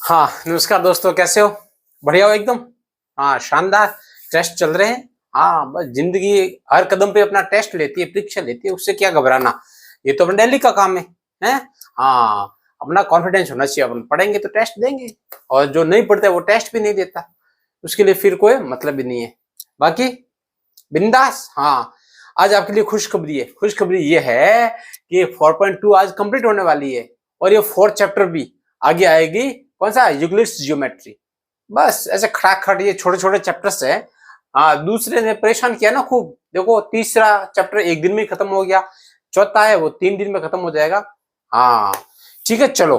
हाँ, नमस्कार दोस्तों, कैसे हो? बढ़िया हो एकदम। हाँ, शानदार। टेस्ट चल रहे हैं। हाँ, बस जिंदगी हर कदम पे अपना टेस्ट लेती है, परीक्षा लेती है, उससे क्या घबराना। ये तो अपना डेली का काम है। हैं? हाँ, अपना कॉन्फिडेंस होना चाहिए। अपन पढ़ेंगे तो टेस्ट देंगे, और जो नहीं पढ़ता वो टेस्ट भी नहीं देता। उसके लिए फिर कोई मतलब ही नहीं है। बाकी बिंदास। हाँ, आज आपके लिए खुशखबरी है। खुशखबरी ये है कि 4.2 आज कंप्लीट होने वाली है, और ये 4th चैप्टर भी आगे आएगी। कौन सा? Euclid's geometry. बस ऐसे खटाखट ये छोटे छोटे चैप्टर्स है। हाँ, दूसरे ने परेशान किया ना खूब। देखो, तीसरा चैप्टर एक दिन में खत्म हो गया, चौथा है वो 3 दिन में खत्म हो जाएगा। हाँ, ठीक है, चलो।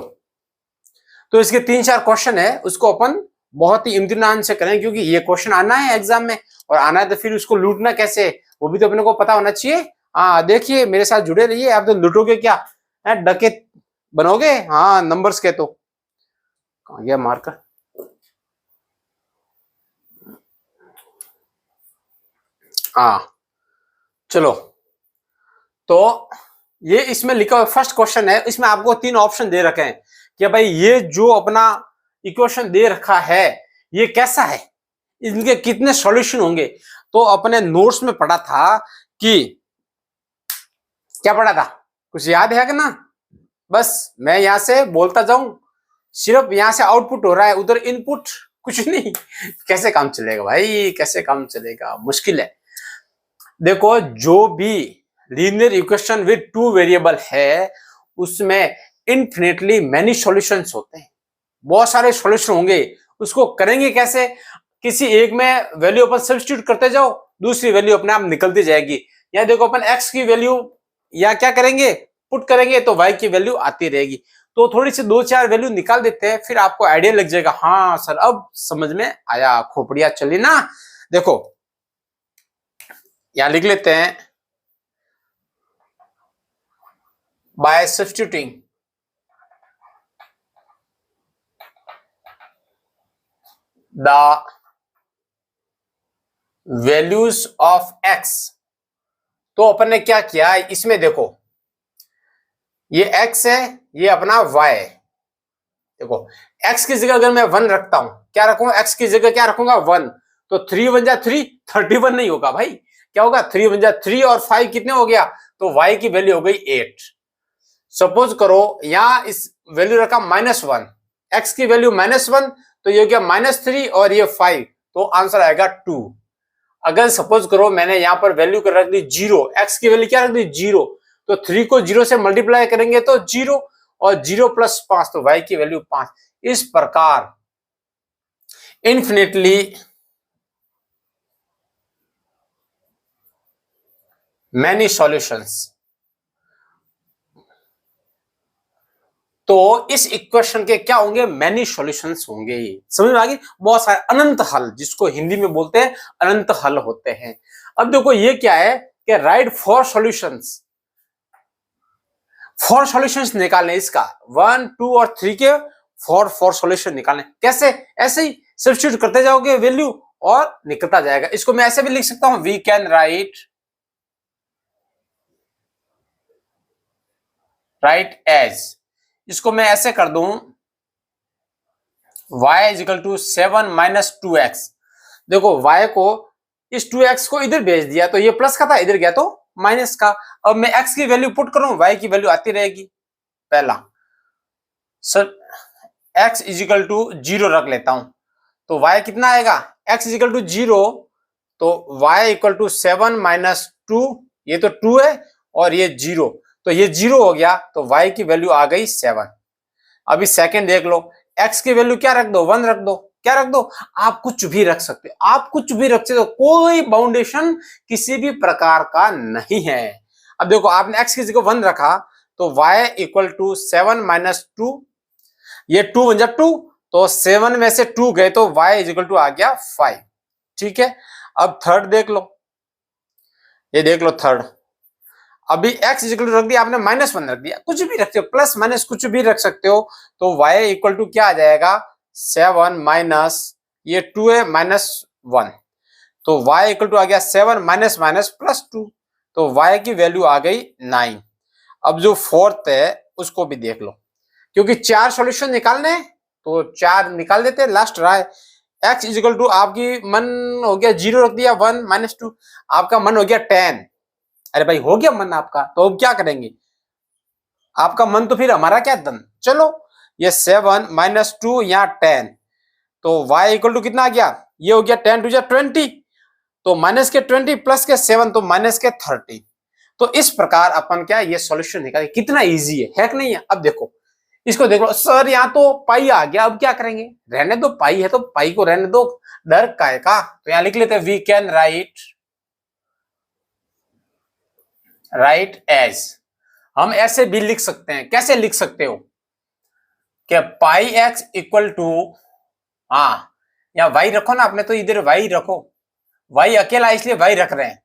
तो इसके 3-4 क्वेश्चन है, उसको अपन बहुत ही इम्तिनान से करें, क्योंकि ये क्वेश्चन आना है एग्जाम में, और आना है तो फिर उसको लूटना कैसे, वो भी तो अपने को पता होना चाहिए। हाँ, देखिए, मेरे साथ जुड़े रहिए। आप तो लूटोगे क्या? डकैत बनोगे। हाँ, नंबर्स के तो कहाँ गया मार्कर? हाँ, चलो। तो ये इसमें लिखा हुआ फर्स्ट क्वेश्चन है। इसमें आपको 3 ऑप्शन दे रखे हैं कि भाई ये जो अपना इक्वेशन दे रखा है ये कैसा है, इनके कितने सॉल्यूशन होंगे। तो अपने नोट्स में पढ़ा था कि क्या पढ़ा था, कुछ याद है कि ना? बस मैं यहां से बोलता जाऊं, सिर्फ यहां से आउटपुट हो रहा है, उधर इनपुट कुछ नहीं। कैसे काम चलेगा भाई, कैसे काम चलेगा? मुश्किल है। देखो, जो भी लीनियर इक्वेशन विद 2 वेरिएबल है उसमें इन्फिनिटली मैनी सॉल्यूशंस होते हैं। बहुत सारे सॉल्यूशन होंगे। उसको करेंगे कैसे? किसी एक में वैल्यू अपन सब्स्टिट्यूट करते जाओ, दूसरी वैल्यू अपने आप निकलती जाएगी। या देखो, अपन x की वैल्यू या क्या करेंगे, पुट करेंगे, तो y की वैल्यू आती रहेगी। तो थोड़ी सी 2-4 वैल्यू निकाल देते हैं, फिर आपको आइडिया लग जाएगा। हाँ सर, अब समझ में आया, खोपड़िया चली ना। देखो, यहां लिख लेते हैं, bye substituting the values of x। तो अपन ने क्या किया, इसमें देखो, ये x है, ये अपना y है। देखो, x की जगह अगर मैं 1 रखता हूं, क्या रखूंगा? x की जगह क्या रखूंगा? 1। तो 3 1 जा 3, 31 नहीं होगा भाई। क्या होगा? 3 1 जा 3, और 5 कितने हो गया? तो y की वैल्यू हो गई 8। सपोज करो यहां इस वैल्यू रखा -1, x की वैल्यू -1, तो ये हो गया -3, और ये 5, तो आंसर आएगा 2। अगर सपोज करो मैंने यहां पर वैल्यू कर रख दी 0, x की वैल्यू क्या रख दी? 0, तो 3 को 0 से मल्टीप्लाई करेंगे तो 0, और 0 + 5, तो y की वैल्यू 5। इस प्रकार इन्फिनिटली मैनी सॉल्यूशंस। तो इस इक्वेशन के क्या होंगे? मैनी सॉल्यूशंस होंगे। समझ में आ गई? बहुत सारे अनंत हल, जिसको हिंदी में बोलते हैं अनंत हल होते हैं। अब देखो, ये क्या है कि राइट 4 सॉल्यूशंस। 4 सॉल्यूशंस निकालने, इसका 1 2 और 3 के 4 सॉल्यूशन निकालने। कैसे? ऐसे ही सब्स्टिट्यूट करते जाओगे वैल्यू, और निकलता जाएगा। इसको मैं ऐसे भी लिख सकता हूं, वी कैन राइट एज, इसको मैं ऐसे कर दूं, y = 7 - 2x। देखो, y को, इस 2x को इधर भेज दिया तो ये प्लस का था, इधर गया तो माइनस का। अब मैं x की वैल्यू पुट करूं, y की वैल्यू आती रहेगी। पहला सर, x = 0 रख लेता हूं, तो y कितना आएगा? x = 0, तो y = 7 - 2, ये तो 2 है, और ये 0, तो ये 0 हो गया, तो y की वैल्यू आ गई 7। अभी सेकंड देख लो, x की वैल्यू क्या रख दो? 1 रख दो। क्या रख दो? आप कुछ भी रख सकते हो, आप कुछ भी रख सकते हो, कोई बाउंडेशन किसी भी प्रकार का नहीं है। अब देखो, आपने x की जगह 1 रखा, तो y = 7 - 2, ये 2 1 जा 2, तो 7 में से 2 गए तो y = आ गया 5। ठीक है। अब थर्ड देख लो, ये देख लो थर्ड। अभी x = रख दिया आपने, -1 रख दिया, कुछ भी रखते हो, प्लस माइनस कुछ भी रख सकते हो। तो y = क्या आ जाएगा? 7 माइनस ये 2 है -1, तो y = आ गया 7 माइनस माइनस +2, तो y की वैल्यू आ गई 9। अब जो फोर्थ है उसको भी देख लो, क्योंकि 4 सॉल्यूशन निकालने हैं, तो 4 निकाल देते हैं, लास्ट रहा है x इज इक्वल टू, आपकी मन हो गया 0 रख दिया, 1 माइनस 2, आपका मन हो गया 10। अरे भाई हो गया मन आपका, तो अब क्या करेंगे, आपका मन तो फिर हमारा क्या धन। चलो ये 7 माइनस 2 यहाँ 10, तो y इक्वल टू कितना आ गया, ये हो गया 10 टू जा 20, तो माइनस के 20 प्लस के 7 तो माइनस के 30। तो इस प्रकार अपन क्या ये सॉल्यूशन निकाले, कितना इजी है कि नहीं है। अब देखो इसको देखो सर, यहाँ तो पाई आ गया, अब क्या करेंगे, रहने दो, पाई है तो पाई को रहने दो, डर काय का। तो यहाँ लिख लेते हैं वी कैन राइट एज, हम ऐसे भी लिख सकते हैं, कैसे लिख सकते हो कि पाई एक्स इक्वल टू, हाँ या वाई रखो ना, आपने तो इधर वाई रखो, वाई अकेला इसलिए वाई रख रहे हैं,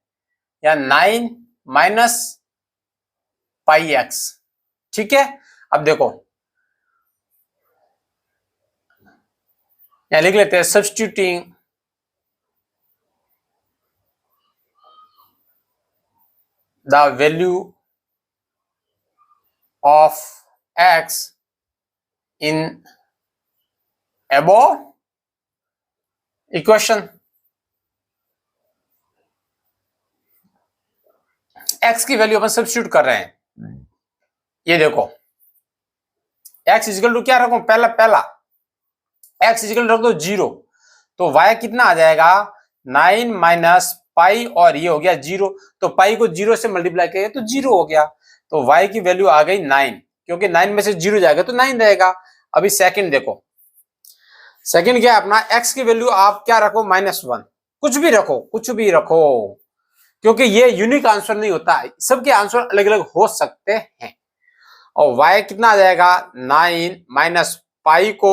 या 9 माइनस पाई एक्स, ठीक है। अब देखो यहां लिख लेते हैं substituting the value of x in above equation. x की वैल्यू अपन सब्स्टिट्यूट कर रहे हैं, ये देखो x इजिकल टू क्या रखो, पहला x इजिकल रख दो 0, तो y कितना आ जाएगा 9 माइनस पाई, और ये हो गया 0, तो पाई को 0 से मल्टीप्लाई किया तो 0 हो गया, तो y की वैल्यू आ गई 9, क्योंकि 9 में से 0 जाएगा तो 9 रहेगा। अभी सेकंड देखो, सेकंड क्या है अपना, x की वैल्यू आप क्या रखो -1, कुछ भी रखो, क्योंकि ये यूनिक आंसर नहीं होता, सबके आंसर अलग अलग हो सकते हैं। और y कितना आ जाएगा 9 माइनस पाई को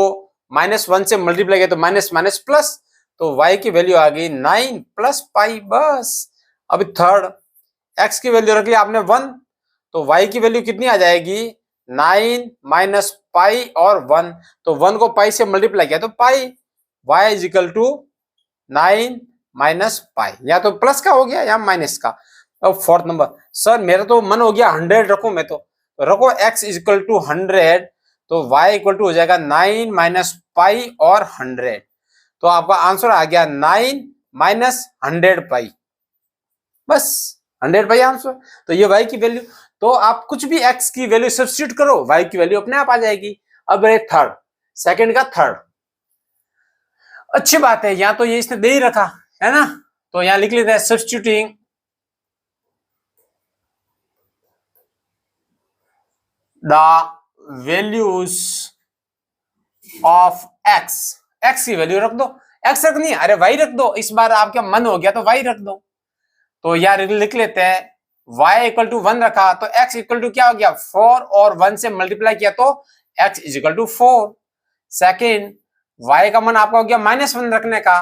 -1 से मल्टीप्लाई किया तो माइनस माइनस प्लस, तो y की वैल्यू आ गई 9 प्लस पाई, बस। अभी थर्ड, x की वैल्यू रख लिया आपने 1, तो y की वैल्यू कितनी आ जाएगी 9 माइनस पाई और 1, तो 1 को पाई से मल्टीप्लाई किया तो pi, y is equal to 9 minus pi, या तो प्लस का हो गया या माइनस का। अब फोर्थ नंबर, सर मेरा तो मन हो गया 100 रखो, मैं तो रखो x इज इक्वल टू 100, तो y इक्वल टू हो जाएगा 9 माइनस पाई और 100, तो आपका आंसर आ गया 9 माइनस 100 पाई, बस 100 पाई आंसर। तो ये y की वैल्यू, तो आप कुछ भी x की वैल्यू सब्स्टिट्यूट करो, y की वैल्यू अपने आप आ जाएगी। अब थर्ड, सेकंड का थर्ड, अच्छी बात है, यहां तो ये इसने दे ही रखा है ना, तो यहां लिख लेते हैं substituting the values of x की वैल्यू रख दो, x रखनी है, अरे y रख दो, इस बार आपका मन हो गया तो y रख दो, तो यार लिख लेते हैं y इक्वल टू 1 रखा, तो x इक्वल टू क्या हो गया 4, और 1 से मल्टीप्लाई किया तो x is equal to 4। Second, y का मन आपका हो गया -1 रखने का,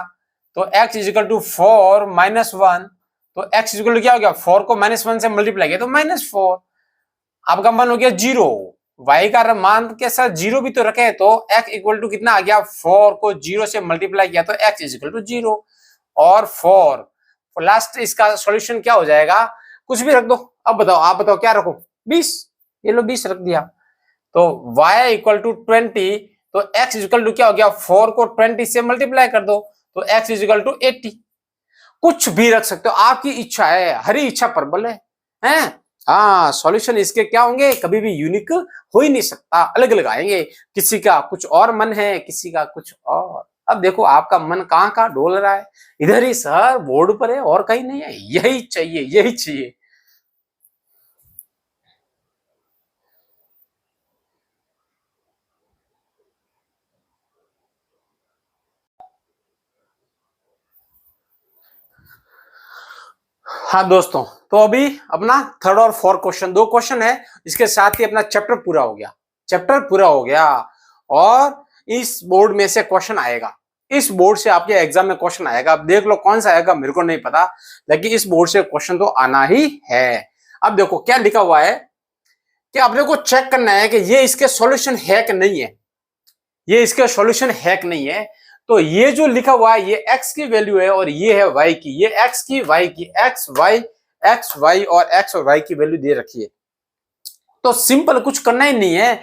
तो x is equal to 4 minus 1, तो x इज इक्वल टू क्या हो गया 4 को -1 से मल्टीप्लाई किया तो -4, आपका मन हो गया 0, y का मान के साथ 0 भी तो रखे, तो x इक्वल टू कितना आ गया 4 को 0 से मल्टीप्लाई किया तो x इज इक्वल टू 0 और 4। लास्ट इसका सॉल्यूशन क्या हो जाएगा, कुछ भी रख दो। अब बताओ, आप बताओ क्या रखो, 20, ये लो 20 रख दिया, तो y इक्वल टू 20, तो x इक्वल टू क्या हो गया 4 को 20 से मल्टीप्लाई कर दो तो x इक्वल टू 80, कुछ भी रख सकते हो, आपकी इच्छा है, हरी इच्छा प्रबल है, हैं? हाँ, सॉल्यूशन इसके क्या होंगे, कभी भी यूनिक हो ही नहीं सकता, अलग अलग आएंगे, किसी का कुछ और मन है, किसी का कुछ और। अब देखो आपका मन कहाँ कहाँ डोल रहा है, इधर ही सर बोर्ड पर है और कहीं नहीं है, यही चाहिए, यही चाहिए। हाँ दोस्तों, तो अभी अपना थर्ड और फोर्थ क्वेश्चन, 2 क्वेश्चन है, इसके साथ ही अपना चैप्टर पूरा हो गया, और इस बोर्ड में से क्वेश्चन आएगा, इस बोर्ड से आपके एग्जाम में क्वेश्चन आएगा। अब देख लो कौन सा आएगा, मेरे को नहीं पता, लेकिन इस बोर्ड से क्वेश्चन तो आना ही है। अब देखो क्या लिखा हुआ है कि अपने को चेक करना है कि ये इसके सॉल्यूशन है कि नहीं है, ये इसके सॉल्यूशन है कि नहीं है। तो ये जो लिखा हुआ है ये x की वैल्यू है और ये है y की, ये x की y की, x y और x और y की वैल्यू दे रखी है। तो सिंपल, कुछ करना ही नहीं है,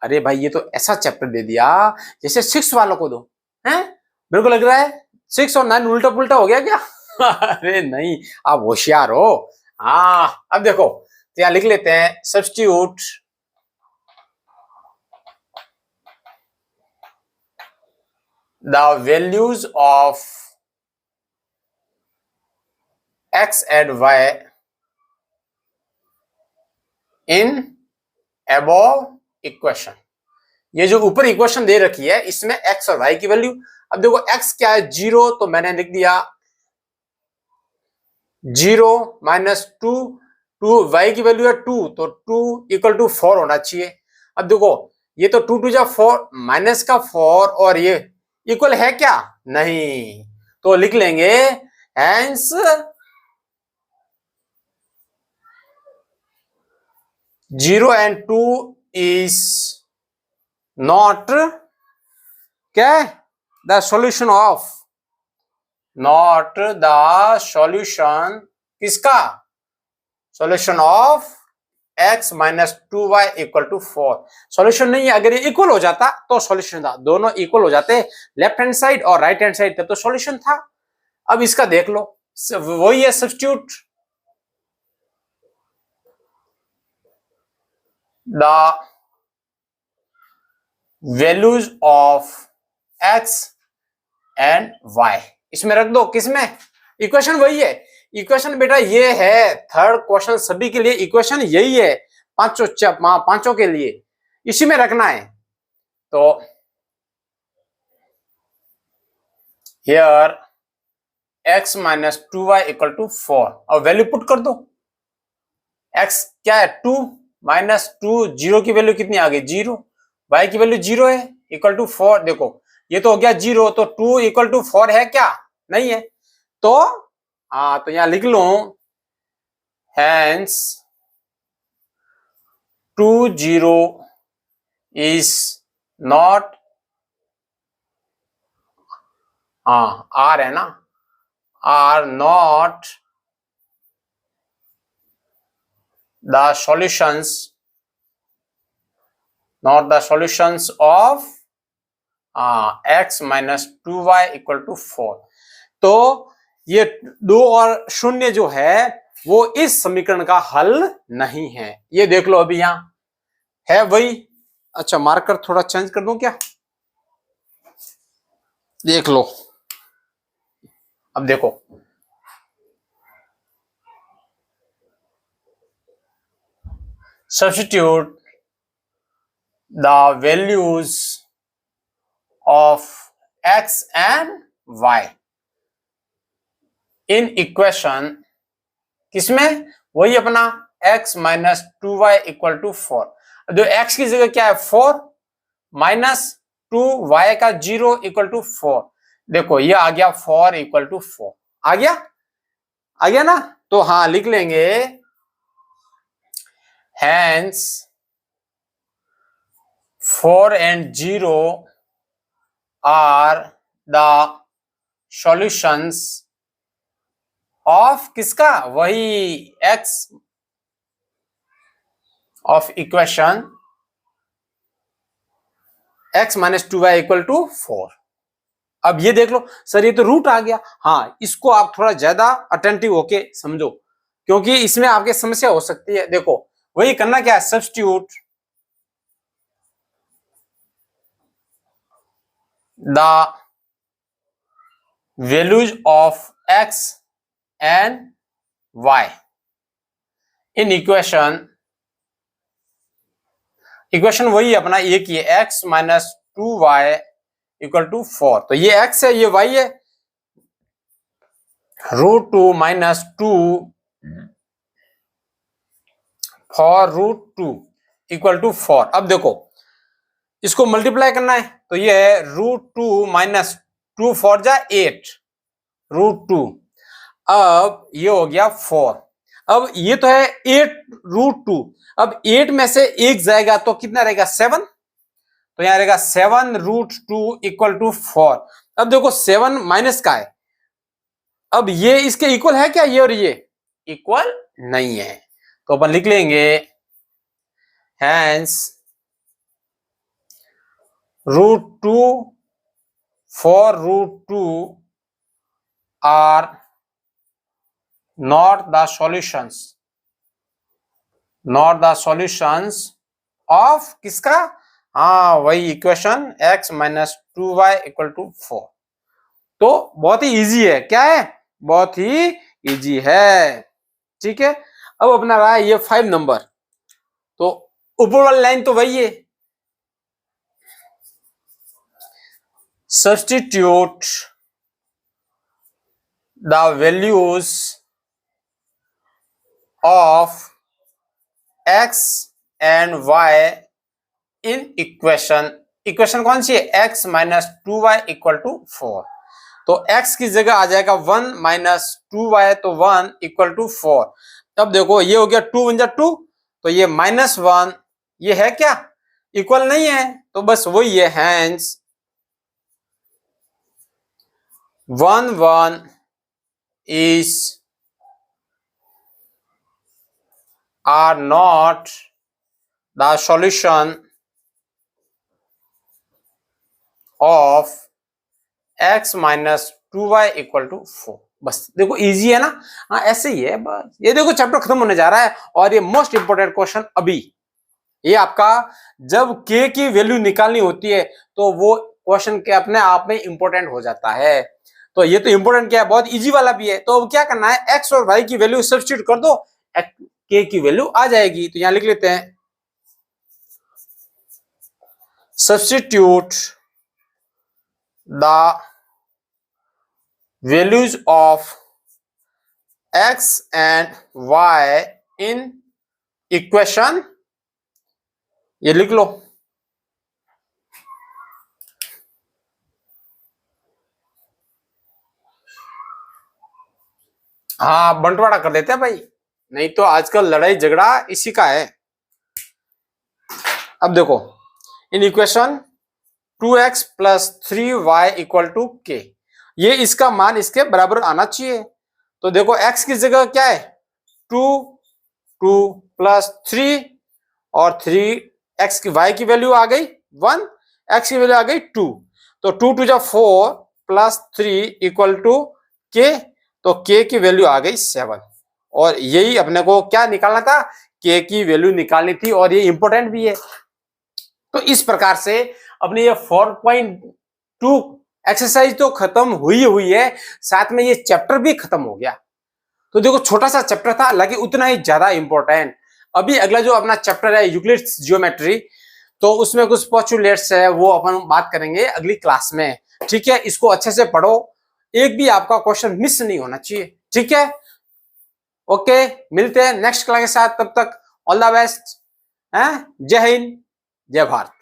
अरे भाई ये तो ऐसा चैप्टर दे दिया जैसे 6 वालों को दो, हैं? मेरे को लग रहा है 6 और 9 उल्टा पुल्टा हो गया क्या? अरे नहीं, आप होशियार हो। हाँ अब देखो, तो यहाँ लिख लेते हैं substitute the values of x and y in above equation. ये जो ऊपर इक्वेशन दे रखी है इसमें x और y की वैल्यू, अब देखो x क्या है 0, तो मैंने लिख दिया 0 माइनस 2, 2 y की वैल्यू है 2, तो 2 इक्वल टू 4 होना चाहिए। अब देखो ये तो 2 टू जा 4 माइनस का 4 और ये इक्वल है क्या? नहीं, तो लिख लेंगे हेंस 0 and 2 is not क्या the solution of, not the solution किसका? Solution of x minus 2y equal to 4। Solution नहीं है, अगर ये इक्वल हो जाता तो सॉल्यूशन था, दोनों इक्वल हो जाते लेफ्ट हैंड साइड और राइट हैंड साइड तो सॉल्यूशन था। अब इसका देख लो, वही है substitute the values of x and y, इसमें रख दो, किसमें? इक्वेशन वही है, इक्वेशन बेटा ये है, थर्ड क्वेश्चन सभी के लिए इक्वेशन यही है, पांचों के लिए इसी में रखना है। तो here x minus 2y equal to 4 और वैल्यू पुट कर दो। x क्या है 2 माइनस 2, 0 की वैल्यू कितनी आ गई 0, y की वैल्यू 0 है इक्वल टू 4। देखो ये तो हो गया 0, तो 2 इक्वल टू 4 है क्या? नहीं है, तो तो यहां लिख लो हेंस 2 0 इज नॉट, आर है ना, are not the solutions, not the solutions of x minus 2y equal to 4। तो ये 2 और 0 जो है वो इस समीकरण का हल नहीं है, ये देख लो अभी यहां है वही। अच्छा मार्कर थोड़ा चेंज कर दूं क्या? देख लो, अब देखो substitute the values of x and y in equation, किसमें? वही अपना x minus 2y equal to 4। जो x की जगह क्या है 4 माइनस 2y का 0 इक्वल टू 4। देखो ये आ गया 4 इक्वल टू 4, आ गया ना, तो हाँ लिख लेंगे hence 4 and 0 are the solutions of किसका? वही x of equation x minus 2y equal to 4। अब ये देख लो सर ये तो रूट आ गया, हाँ इसको आप थोड़ा ज्यादा अटेंटिव होके समझो क्योंकि इसमें आपके समस्या हो सकती है। देखो वही करना क्या है, substitute the values of x and y in equation वही अपना एक ही है x minus 2y equal to 4। तो ये x है ये y है, root 2 minus 2 for root 2 equal to 4। अब देखो इसको मल्टीप्लाई करना है तो ये है रूट 2 माइनस 2 4 जा 8 रूट 2, अब ये हो गया 4। अब ये तो है 8 रूट 2, अब 8 में से 1 जाएगा तो कितना रहेगा 7, तो यहां रहेगा 7 रूट 2 इक्वल टू 4। अब देखो 7 माइनस का है, अब ये इसके इक्वल है क्या? ये और ये इक्वल नहीं है, तो अपन लिख लेंगे hence √2 for √2 are not the solutions of किसका, हाँ वही equation x minus 2y equal to 4। तो बहुत ही इजी है, क्या है, बहुत ही इजी है, ठीक है। अब अपना रहा है ये 5 नंबर, तो ऊपर वाली लाइन तो वही है, substitute the values of x and y in equation कौन सी है, x minus 2y equal to 4। तो x की जगह आ जाएगा 1 माइनस 2y, तो 1 इक्वल टू 4। तब देखो ये हो गया 2 × 2, तो ये -1, ये है क्या, इक्वल नहीं है, तो बस वही है, hence 1 1 is are not the solution of x minus 2y equal to 4। बस देखो इजी है ना, हाँ ऐसे ही है बस। ये देखो चैप्टर खत्म होने जा रहा है, और ये मोस्ट इंपोर्टेंट क्वेश्चन अभी, ये आपका जब k की वैल्यू निकालनी होती है तो वो क्वेश्चन के अपने आप में इंपोर्टेंट हो जाता है। तो ये तो इंपोर्टेंट क्या है, बहुत इजी वाला भी है। तो अब क्या करना है, x और y की वैल्यू सब्स्टिट्यूट कर दो, k की वैल्यू आ जाएगी। तो यहां लिख लेते हैं, substitute the values of x and y in equation, ये लिख लो, हाँ बंटवारा कर देते हैं भाई, नहीं तो आजकल लड़ाई झगड़ा इसी का है। अब देखो इन equation 2x plus 3y equal to k, ये इसका मान इसके बराबर आना चाहिए। तो देखो x की जगह क्या है 2, 2 प्लस 3 और 3, x की y की वैल्यू आ गई 1, x की वैल्यू आ गई 2, तो 2 2 जा 4 प्लस 3 इक्वल टू k, तो k की वैल्यू आ गई 7। और यही अपने को क्या निकालना था, k की वैल्यू निकालनी थी, और ये इंपॉर्टेंट भी है। तो इस प्रकार से अपने ये 4.2 एक्सरसाइज तो खत्म हुई है, साथ में ये चैप्टर भी खत्म हो गया। तो देखो छोटा सा चैप्टर था, हालांकि उतना ही ज्यादा इंपॉर्टेंट। अभी अगला जो अपना चैप्टर है यूक्लिड्स ज्योमेट्री, तो उसमें कुछ पोस्टुलेट्स है, वो अपन बात करेंगे अगली क्लास में, ठीक है। इसको अच्छे से पढ़ो, एक भी आपका क्वेश्चन मिस नहीं होना चाहिए, ठीक है। ओके, मिलते हैं नेक्स्ट क्लास के साथ, तब तक ऑल द बेस्ट, जय हिंद जय भारत।